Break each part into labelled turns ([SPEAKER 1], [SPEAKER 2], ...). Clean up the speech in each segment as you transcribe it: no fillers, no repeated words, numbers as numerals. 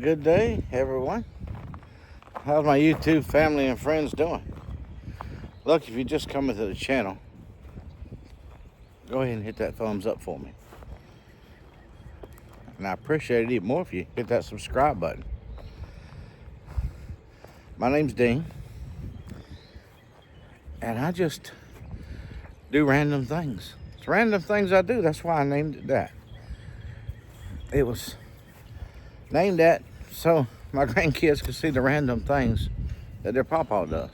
[SPEAKER 1] Good day, everyone. How's my YouTube family and friends doing? Look, if you just come into the channel, go ahead and hit that thumbs up for me. And I appreciate it even more if you hit that subscribe button. My name's Dean, and I just do random things. It's random things I do. That's why I named it that. It was named that so my grandkids could see the random things that their pawpaw does.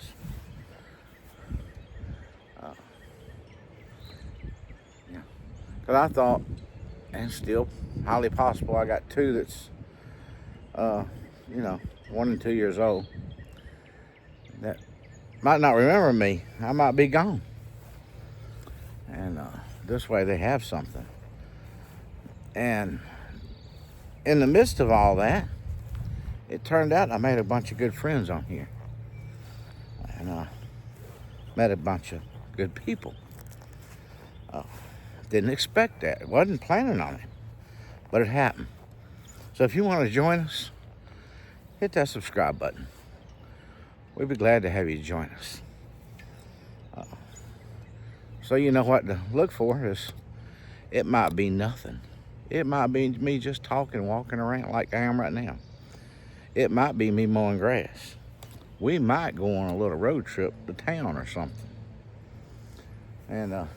[SPEAKER 1] Because I thought, and still highly possible, I got two that's, 1 and 2 years old that might not remember me. I might be gone. And this way they have something. And in the midst of all that, it turned out I made a bunch of good friends on here. And met a bunch of good people. Didn't expect that. Wasn't planning on it. But it happened. So if you want to join us, hit that subscribe button. We'd be glad to have you join us. So you know what to look for is, it might be nothing. It might be me just talking, walking around like I am right now. It might be me mowing grass. We might go on a little road trip to town or something. And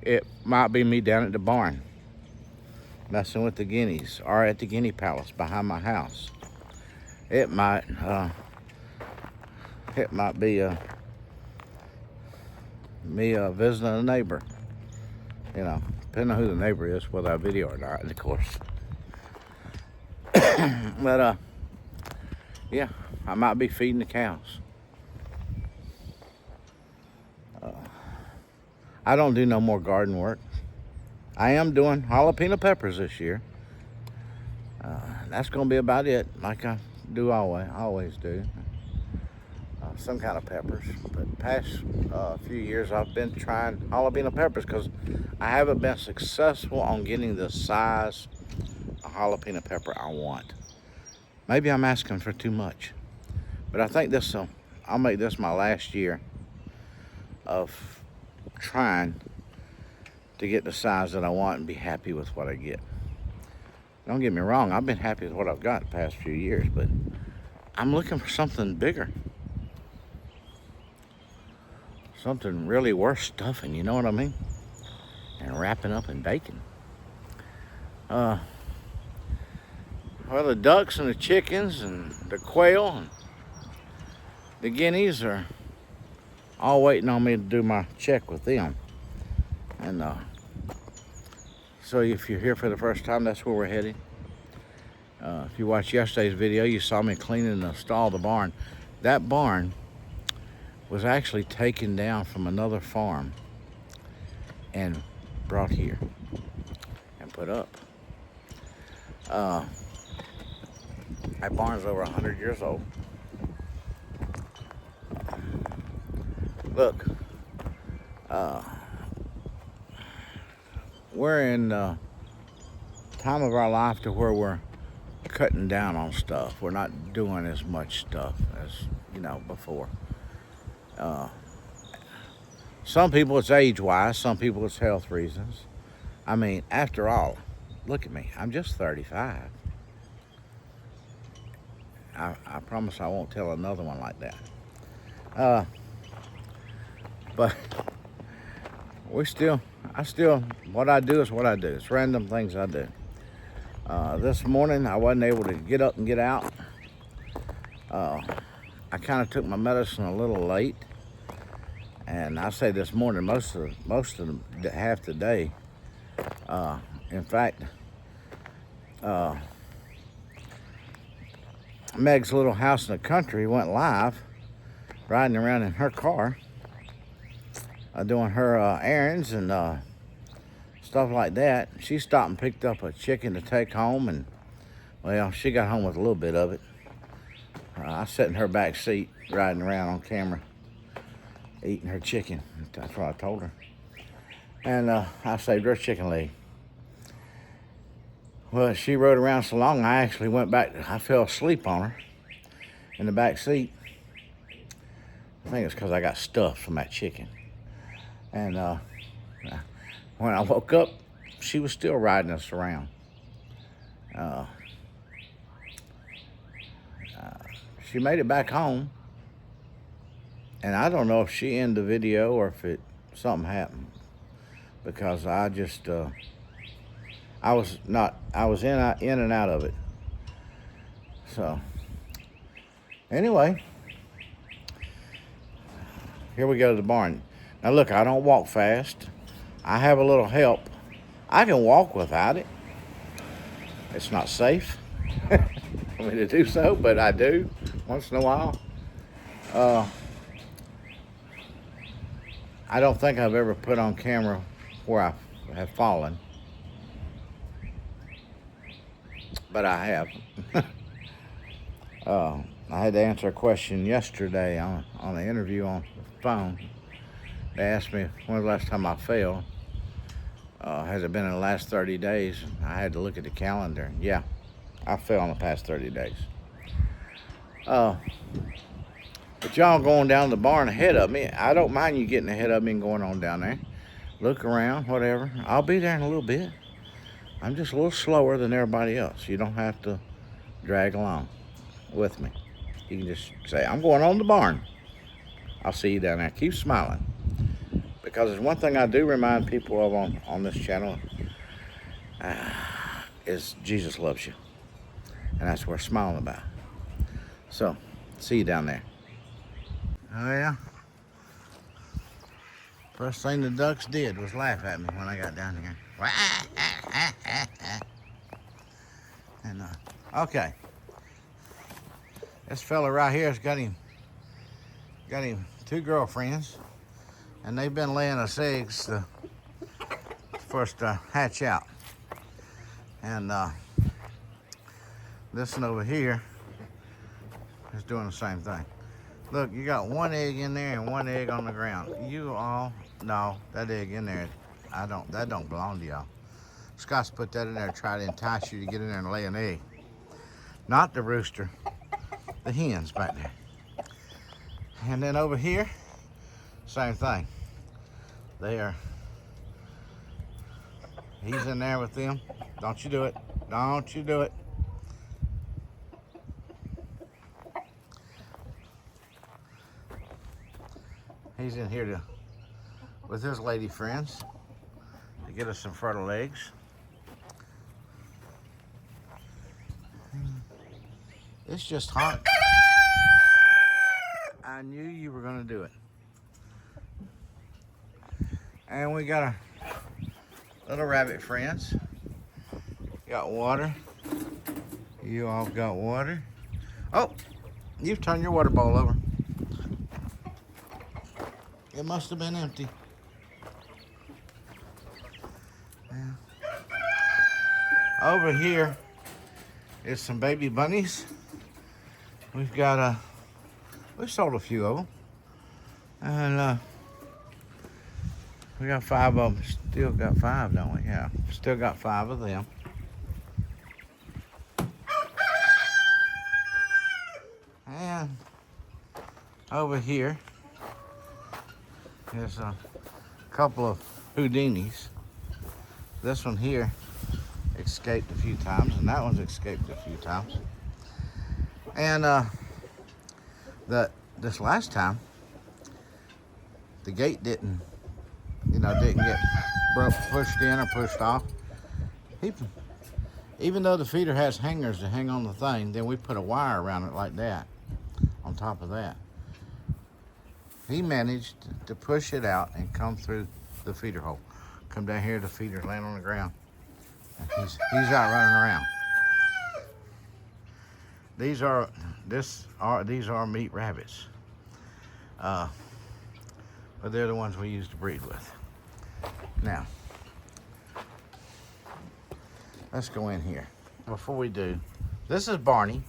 [SPEAKER 1] it might be me down at the barn messing with the guineas, or at the guinea palace behind my house. It might be me visiting a neighbor, depending on who the neighbor is, whether I video or not, of course. But yeah, I might be feeding the cows. I don't do no more garden work. I am doing jalapeno peppers this year. That's gonna be about it, like I do always do. Some kind of peppers. But the past few years I've been trying jalapeno peppers because I haven't been successful on getting the size of jalapeno pepper I want. Maybe I'm asking for too much. But I think I'll make this my last year of trying to get the size that I want and be happy with what I get. Don't get me wrong, I've been happy with what I've got the past few years, but I'm looking for something bigger. Something really worth stuffing, you know what I mean? And wrapping up and baking. Well, the ducks and the chickens and the quail and the guineas are all waiting on me to do my check with them. And so if you're here for the first time, that's where we're heading. If you watched yesterday's video, you saw me cleaning the stall of the barn. That barn was actually taken down from another farm and brought here and put up. That barn's over 100 years old. Look, we're in time of our life to where we're cutting down on stuff. We're not doing as much stuff as, before. Some people it's age-wise, some people it's health reasons. I mean, after all, look at me. I'm just 35. I promise I won't tell another one like that. But what I do is what I do. It's random things I do. This morning I wasn't able to get up and get out. I kind of took my medicine a little late, and I say this morning, most of half the day. In fact, Meg's little house in the country went live, riding around in her car, doing her errands and stuff like that. She stopped and picked up a chicken to take home, and well, she got home with a little bit of it. I sat in her back seat, riding around on camera, eating her chicken. That's what I told her. And I saved her chicken leg. Well, she rode around so long, I actually went back. I fell asleep on her in the back seat. I think it's because I got stuffed from that chicken. And when I woke up, she was still riding us around. She made it back home, and I don't know if she ended the video or if something happened, because I just I was in and out of it. So anyway, here we go to the barn. Now look, I don't walk fast. I have a little help. I can walk without it. It's not safe for me to do so, but I do once in a while. I don't think I've ever put on camera where I have fallen, but I have. I had to answer a question yesterday on an interview on the phone. They asked me when was the last time I fell. Has it been in the last 30 days? I had to look at the calendar. Yeah, I fell in the past 30 days. But y'all going down the barn ahead of me. I don't mind you getting ahead of me and going on down there. Look around, whatever. I'll be there in a little bit. I'm just a little slower than everybody else. You don't have to drag along with me. You can just say, I'm going on the barn. I'll see you down there. Keep smiling. Because there's one thing I do remind people of on this channel is Jesus loves you. And that's what we're smiling about. So, see you down there. Oh yeah. First thing the ducks did was laugh at me when I got down here. And okay. This fella right here has got him 2 girlfriends, and they've been laying us eggs for us to hatch out. And this one over here is doing the same thing. Look, you got 1 egg in there and 1 egg on the ground. No, that egg in there, that don't belong to y'all. Scott's put that in there to try to entice you to get in there and lay an egg. Not the rooster, the hens back there. And then over here, same thing. He's in there with them. Don't you do it. Don't you do it. He's in here with his lady friends to get us some fertile eggs. It's just hot. I knew you were gonna do it. And we got our little rabbit friends. Got water. You all got water. Oh, you've turned your water bowl over. It must have been empty. Yeah. Over here is some baby bunnies. We've got we sold a few of them, and we got 5 of them. Still got 5, don't we? Yeah, still got 5 of them. And over here is a couple of Houdinis. This one here escaped a few times, and that one's escaped a few times. And this last time, the gate didn't get pushed in or pushed off. Even though the feeder has hangers to hang on the thing, then we put a wire around it like that, on top of that. He managed to push it out and come through the feeder hole. Come down here, the feeder land on the ground. He's out running around. These are meat rabbits, but they're the ones we used to breed with. Now, let's go in here. Before we do, this is Barney.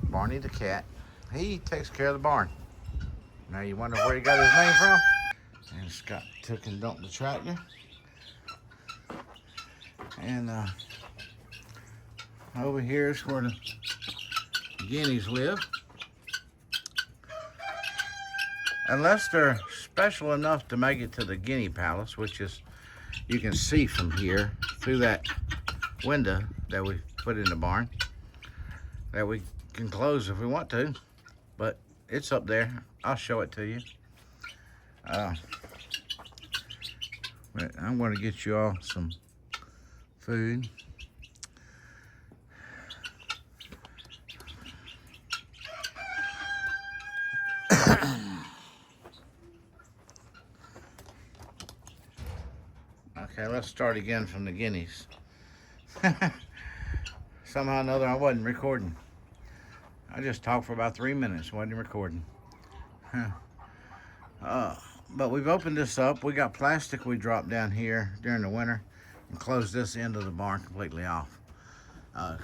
[SPEAKER 1] Barney the cat. He takes care of the barn. Now you wonder where he got his name from? And Scott took and dumped the tractor. And over here is where the guineas live. Unless they're special enough to make it to the guinea palace, which is, you can see from here through that window that we put in the barn, that we can close if we want to, but it's up there. I'll show it to you. But I'm going to get you all some food. Okay, let's start again from the guineas. Somehow or another, I wasn't recording. I just talked for about 3 minutes, wasn't recording. But we've opened this up. We got plastic we dropped down here during the winter and closed this end of the barn completely off.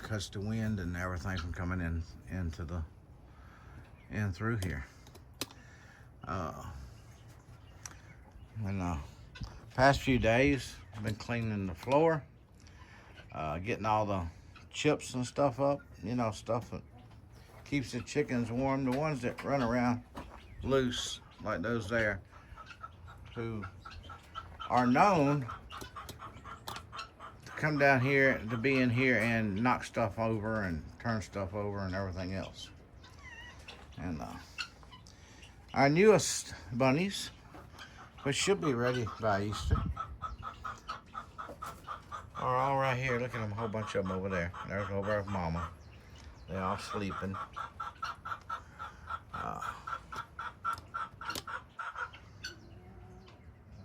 [SPEAKER 1] Cuts the wind and everything from coming in through here. Past few days, I've been cleaning the floor, getting all the chips and stuff up, you know, stuff that keeps the chickens warm. The ones that run around loose, like those there, who are known to come down here, to be in here and knock stuff over and turn stuff over and everything else. And our newest bunnies, which should be ready by Easter, are all right here. Look at them, a whole bunch of them over there. There's over with Mama. They're all sleeping.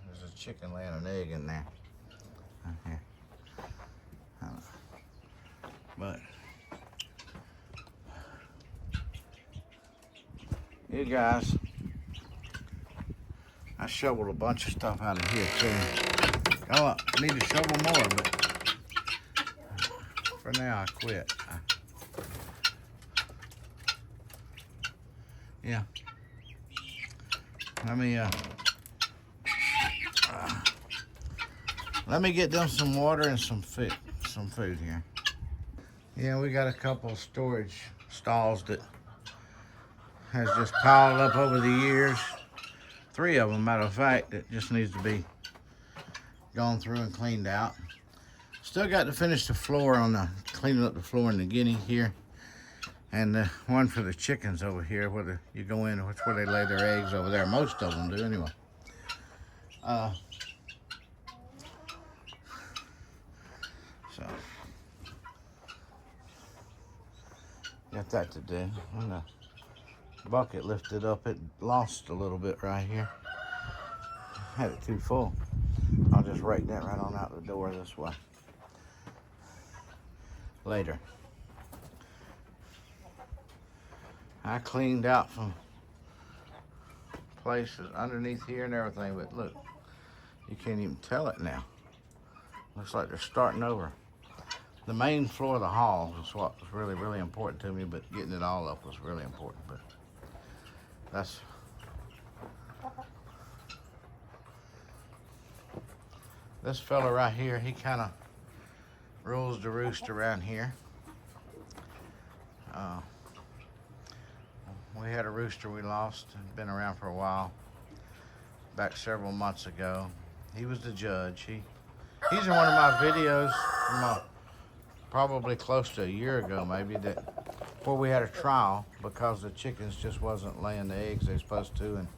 [SPEAKER 1] There's a chicken laying an egg in there. Okay. But you guys, I shoveled a bunch of stuff out of here too. Oh, I need to shovel more, but for now I quit. Yeah. Let me get them some water and some food here. Yeah, we got a couple of storage stalls that has just piled up over the years. 3 of them, matter of fact, that just needs to be gone through and cleaned out. Still got to finish the floor cleaning up the floor in the guinea here. And the one for the chickens over here, where you go in, which where they lay their eggs over there. Most of them do anyway. So got that to do. When the bucket lifted up, it lost a little bit right here. Had it too full. I'll just rake that right on out the door this way later. I cleaned out some places underneath here and everything, but look, you can't even tell it now. Looks like they're starting over. The main floor of the hall is what was really, really important to me, but getting it all up was really important. But that's this fella right here. He kind of rules the roost around here. We had a rooster we lost. Had been around for a while. Back several months ago. He was the judge. He's in one of my videos from probably close to a year ago, maybe, where we had a trial because the chickens just wasn't laying the eggs they're supposed to, and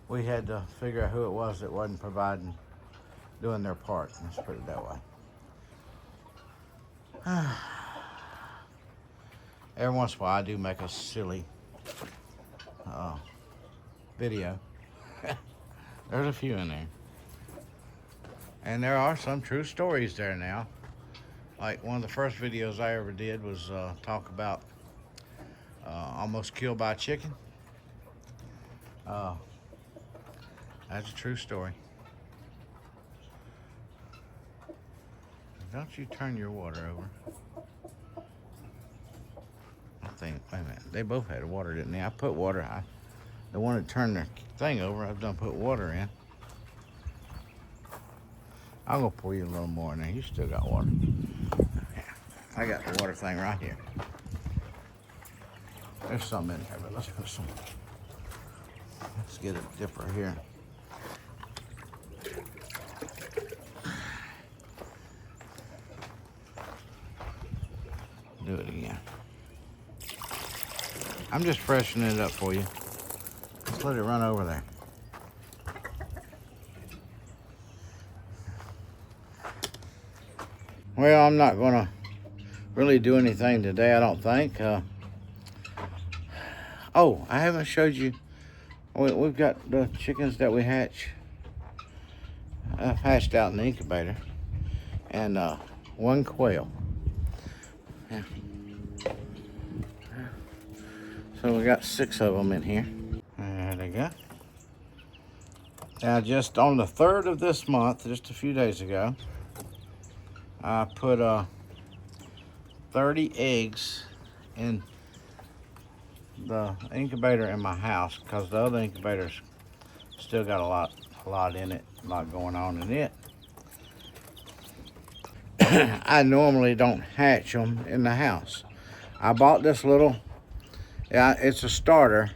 [SPEAKER 1] we had to figure out who it was that wasn't doing their part. Let's put it that way. Every once in a while, I do make a silly video. There's a few in there. And there are some true stories there now. Like one of the first videos I ever did was talk about almost killed by a chicken. That's a true story. Don't you turn your water over. Wait a minute, they both had water, didn't they? I put water, the one that turned their thing over, I've done put water in. I'm gonna pour you a little more in there, you still got water. Yeah. I got the water thing right here. There's some in here, but let's put some. Let's get a dipper here. Do it again. I'm just freshening it up for you. Just let it run over there. Well, I'm not gonna really do anything today, I don't think. Oh, I haven't showed you. We've got the chickens that we hatch. I've hatched out in the incubator, and one quail. Yeah. So we got 6 of them in here. There they go. Now, just on the 3rd of this month, just a few days ago, I put 30 eggs in the incubator in my house because the other incubators still got a lot in it, a lot going on in it. I normally don't hatch them in the house. I bought this little, yeah, it's a starter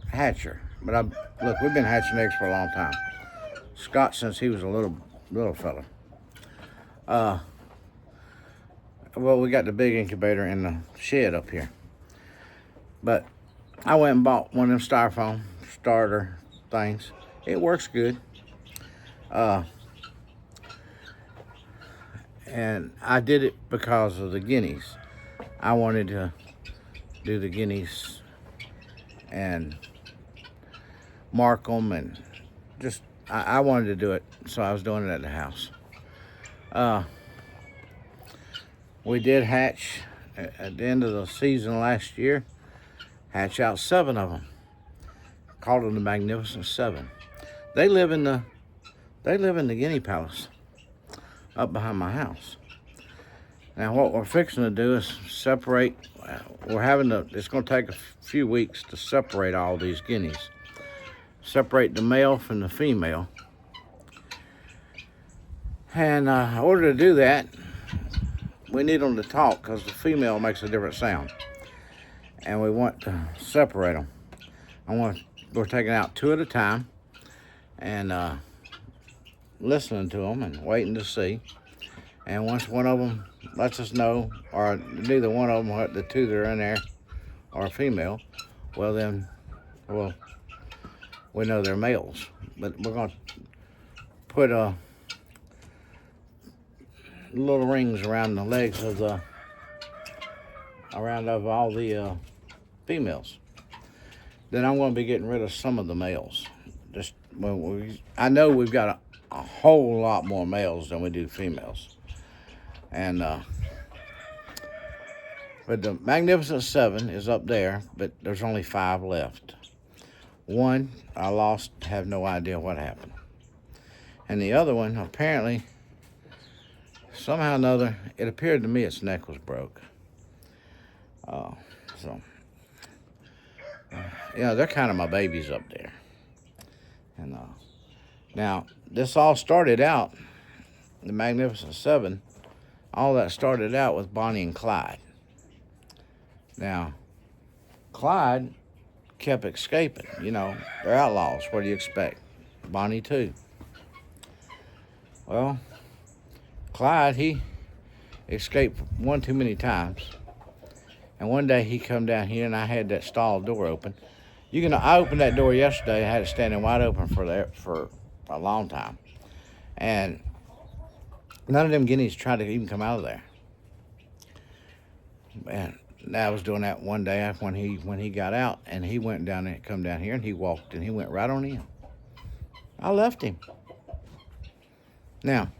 [SPEAKER 1] hatcher, but look, we've been hatching eggs for a long time. Scott, since he was a little fella. Well, we got the big incubator in the shed up here. But I went and bought one of them styrofoam starter things. It works good. And I did it because of the guineas. I wanted to do the guineas and mark them, and just, I wanted to do it, so I was doing it at the house. We did hatch at the end of the season last year, hatch out 7 of them. Called them the Magnificent 7. They live in the Guinea Palace up behind my house. Now what we're fixing to do is separate. It's going to take a few weeks to separate all these guineas. Separate the male from the female. And in order to do that, we need them to talk because the female makes a different sound. And we want to separate them. We're taking out 2 at a time and listening to them and waiting to see. And once one of them lets us know, or neither one of them, the 2 that are in there, are female, well then, we know they're males. But we're going to put little rings around the legs of all the females. Then I'm going to be getting rid of some of the males. I know we've got a whole lot more males than we do females. And but the Magnificent 7 is up there, but there's only 5 left. One I lost, have no idea what happened. And the other one, apparently, somehow or another, it appeared to me its neck was broke. Yeah, they're kind of my babies up there. And now, this all started out, the Magnificent 7, all that started out with Bonnie and Clyde. Now, Clyde kept escaping. You know, they're outlaws. What do you expect? Bonnie too. Well, Clyde, he escaped one too many times. And one day he come down here and I had that stall door open. I opened that door yesterday. I had it standing wide open for a long time. And none of them guineas tried to even come out of there. And I was doing that one day when he got out, and he went down there, come down here, and he walked, and he went right on in. I left him. Now,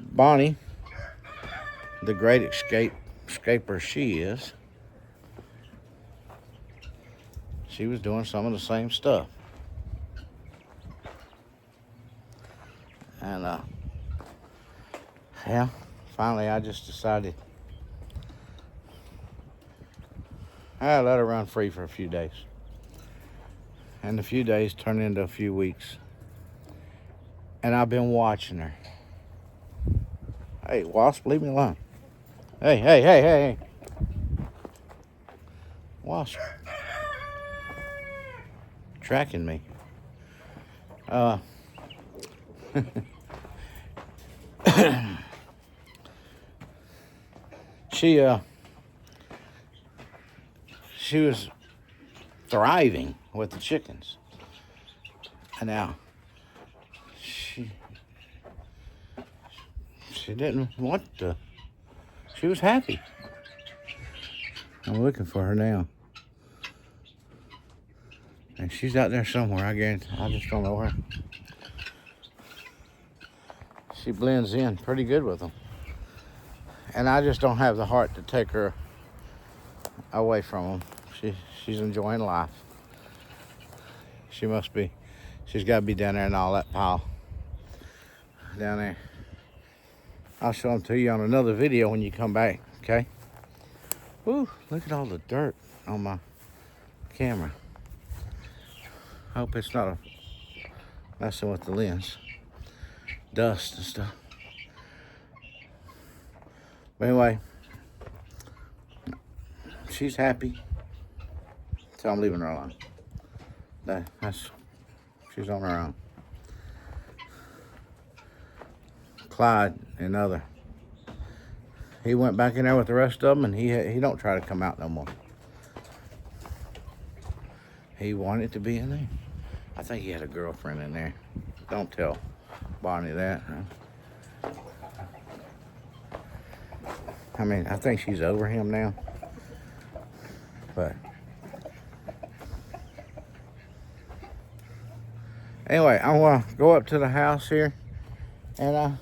[SPEAKER 1] Bonnie, the great escaper she is, she was doing some of the same stuff. And yeah, finally I just decided I let her run free for a few days. And a few days turned into a few weeks. And I've been watching her. Hey, wasp, leave me alone. Hey, hey, hey, hey, hey. Wasp. Tracking me. She was thriving with the chickens. And now she didn't want to. She was happy. I'm looking for her now. And she's out there somewhere, I guarantee. I just don't know where. She blends in pretty good with them. And I just don't have the heart to take her away from them. She's enjoying life. She must be. She's got to be down there in all that pile. Down there. I'll show them to you on another video when you come back, okay? Ooh, look at all the dirt on my camera. Hope it's not messing with the lens. Dust and stuff. But anyway, she's happy. So I'm leaving her alone. She's on her own. Clyde, another. He went back in there with the rest of them, and he don't try to come out no more. He wanted to be in there. I think he had a girlfriend in there. Don't tell Bonnie that. Huh? I mean, I think she's over him now. But anyway, I'm gonna go up to the house here, and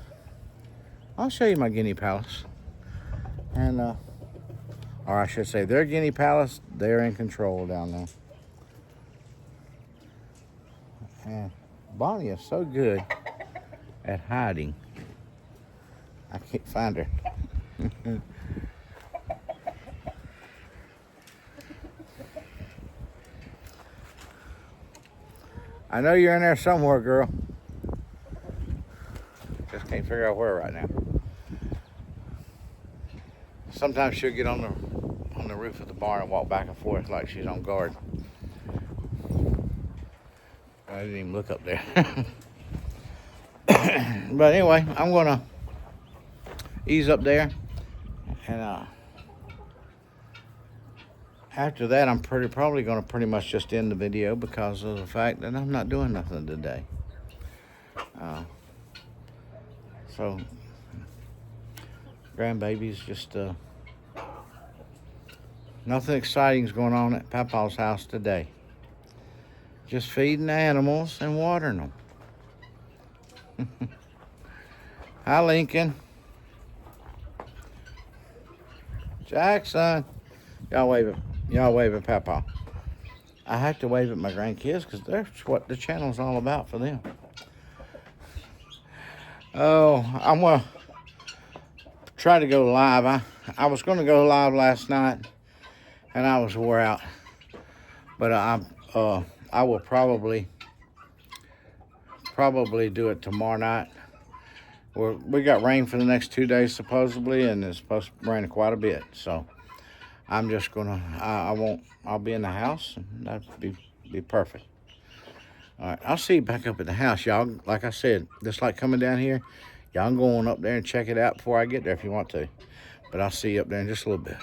[SPEAKER 1] I'll show you my guinea palace. And or I should say, their guinea palace. They're in control down there. And Bonnie is so good at hiding. I can't find her. I know you're in there somewhere, girl. Just can't figure out where right now. Sometimes she'll get on the roof of the barn and walk back and forth like she's on guard. I didn't even look up there. But anyway, I'm gonna ease up there, and after that, I'm probably gonna pretty much just end the video because of the fact that I'm not doing nothing today. So grandbaby's just nothing exciting's going on at Papa's house today. Just feeding the animals and watering them. Hi, Lincoln. Jackson. Y'all wave at Papa. I have to wave at my grandkids because that's what the channel's all about for them. Oh, I'm going to try to go live. I was going to go live last night, and I was wore out. But I will probably do it tomorrow night. We got rain for the next 2 days supposedly, and it's supposed to rain quite a bit. So I'm just gonna I'll be in the house, and that'd be perfect. All right, I'll see you back up at the house, y'all. Like I said, just like coming down here, y'all can go on up there and check it out before I get there if you want to. But I'll see you up there in just a little bit.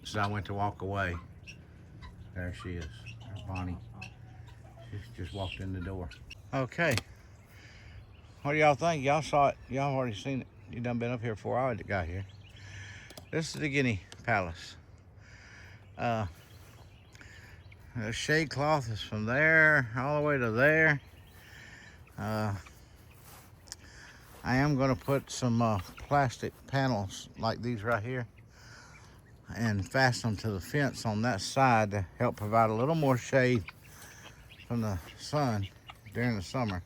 [SPEAKER 1] So I went to walk away. There she is, Bonnie. She's just walked in the door. Okay. What do y'all think? Y'all saw it. Y'all already seen it. You done been up here before I got here. This is the guinea palace. The shade cloth is from there all the way to there. I am going to put some plastic panels like these right here and fasten them to the fence on that side to help provide a little more shade from the sun during the summer.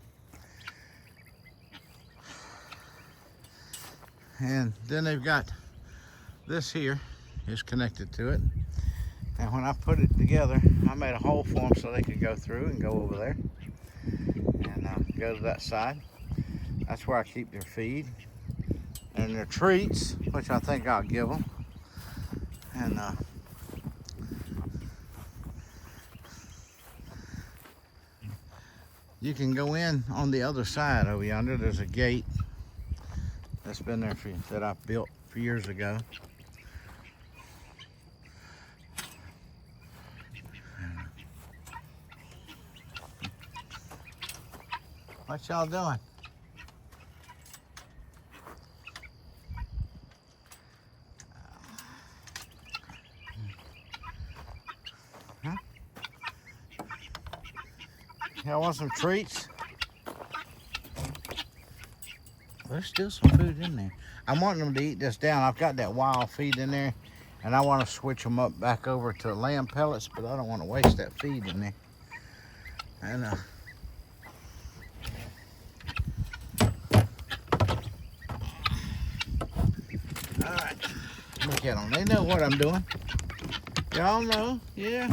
[SPEAKER 1] And then they've got this here is connected to it. And when I put it together, I made a hole for them so they could go through and go over there and go to that side. That's where I keep their feed. and their treats, which I think I'll give them. And you can go in on the other side over yonder. There's a gate that's been there that I built years ago. What y'all doing? Huh? Y'all want some treats? There's still some food in there. I'm wanting them to eat this down. I've got that wild feed in there, and I want to switch them up back over to lamb pellets, but I don't want to waste that feed in there. And all right, look at them. They know what I'm doing. Y'all know, yeah.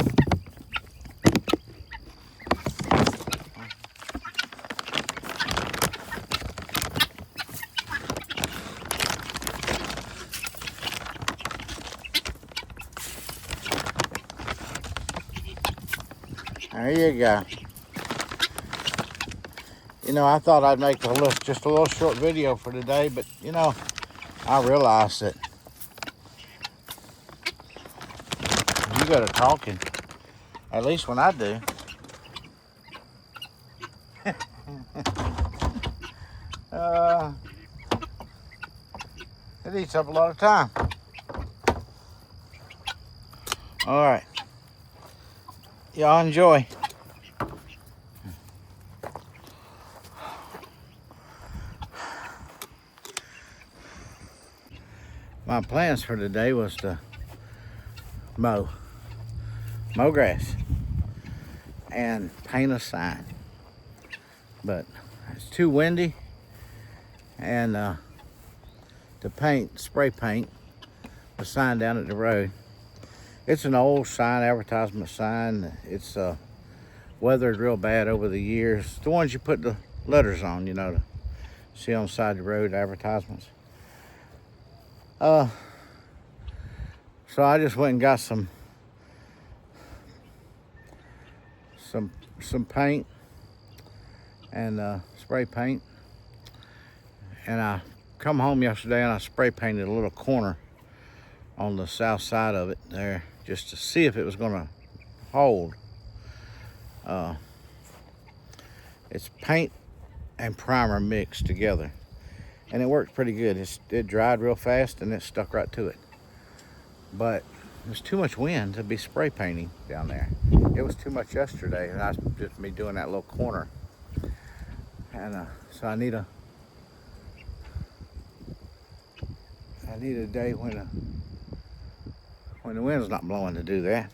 [SPEAKER 1] There you go. You know, I thought I'd make just a little short video for today, but you know, I realized that you got to talking, at least when I do. It eats up a lot of time. All right. Y'all enjoy. My plans for today was to mow grass and paint a sign, but it's too windy, and to spray paint the sign down at the road. It's an old sign, advertisement sign. It's weathered real bad over the years. The ones you put the letters on, you know, to see on the side of the road, advertisements. So I just went and got some paint and spray paint, and I come home yesterday and I spray painted a little corner on the south side of it there, just to see if it was going to hold. It's paint and primer mixed together, and it worked pretty good. It dried real fast and it stuck right to it. But there's too much wind to be spray painting down there. It was too much yesterday, and I just me doing that little corner. And so I need a day when the wind's not blowing to do that.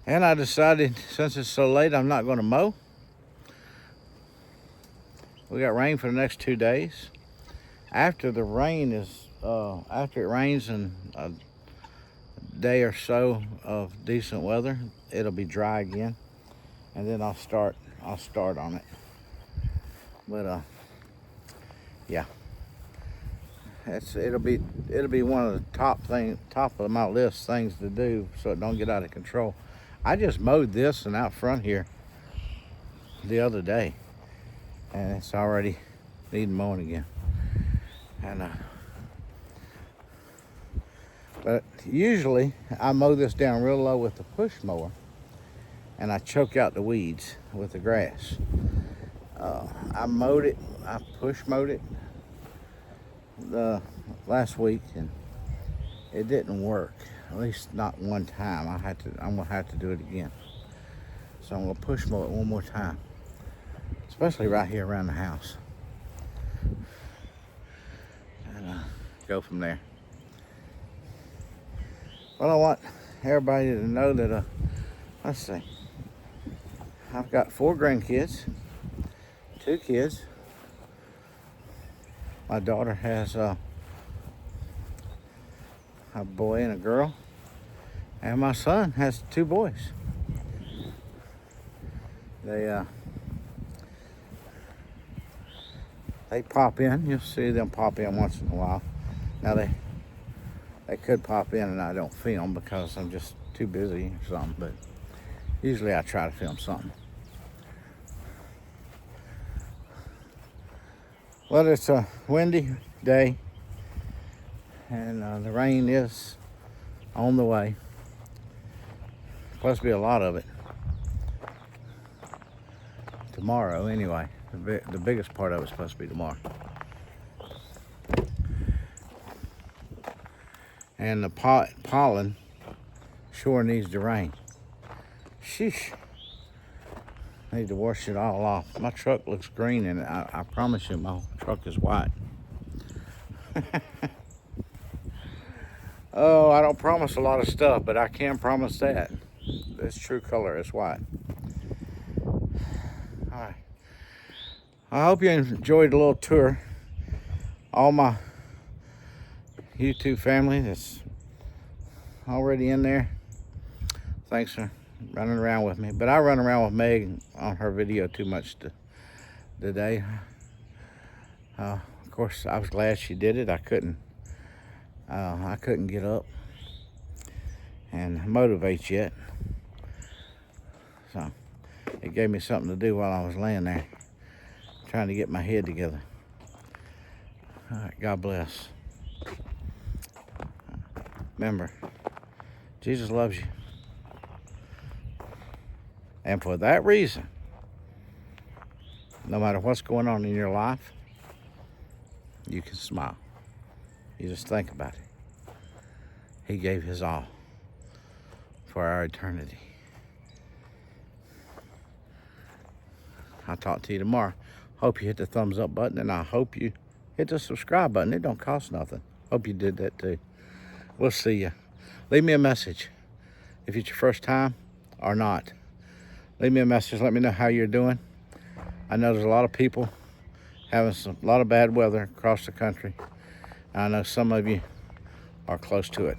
[SPEAKER 1] And I decided, since it's so late, I'm not going to mow. We got rain for the next 2 days. After it rains in a day or so of decent weather, it'll be dry again, and then I'll start on it. But yeah, it'll be one of the top of my list things to do, so it don't get out of control. I just mowed this and out front here the other day, and it's already needing mowing again. And but usually I mow this down real low with the push mower, and I choke out the weeds with the grass. I push mowed it last week, and it didn't work. At least not one time. I'm gonna have to do it again. So I'm gonna push mow it one more time, especially right here around the house, and go from there. Well, I want everybody to know that let's see, I've got 4 grandkids, 2 kids. My daughter has a boy and a girl, and my son has 2 boys. They pop in. You'll see them pop in once in a while. Now they could pop in and I don't film because I'm just too busy or something, but usually I try to film something. Well, it's a windy day and the rain is on the way. Supposed to be a lot of it tomorrow anyway. The biggest part of it's supposed to be tomorrow. And the pollen sure needs to rain. Sheesh. I need to wash it all off. My truck looks green and I promise you my truck is white. Oh, I don't promise a lot of stuff, but I can promise that. Its true color is white. All right. I hope you enjoyed the little tour. All my YouTube family that's already in there, thanks for running around with me. But I run around with Meg on her video too much today. Of course, I was glad she did it. I couldn't get up and motivate yet. So it gave me something to do while I was laying there trying to get my head together. All right, God bless. Remember, Jesus loves you. And for that reason, no matter what's going on in your life, you can smile. You just think about it. He gave his all for our eternity. I'll talk to you tomorrow. Hope you hit the thumbs up button, and I hope you hit the subscribe button. It don't cost nothing. Hope you did that too. We'll see you. Leave me a message if it's your first time or not. Leave me a message. Let me know how you're doing. I know there's a lot of people having a lot of bad weather across the country. I know some of you are close to it.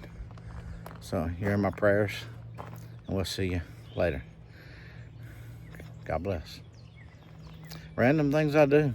[SPEAKER 1] So you're in my prayers, and we'll see you later. God bless. Random things I do.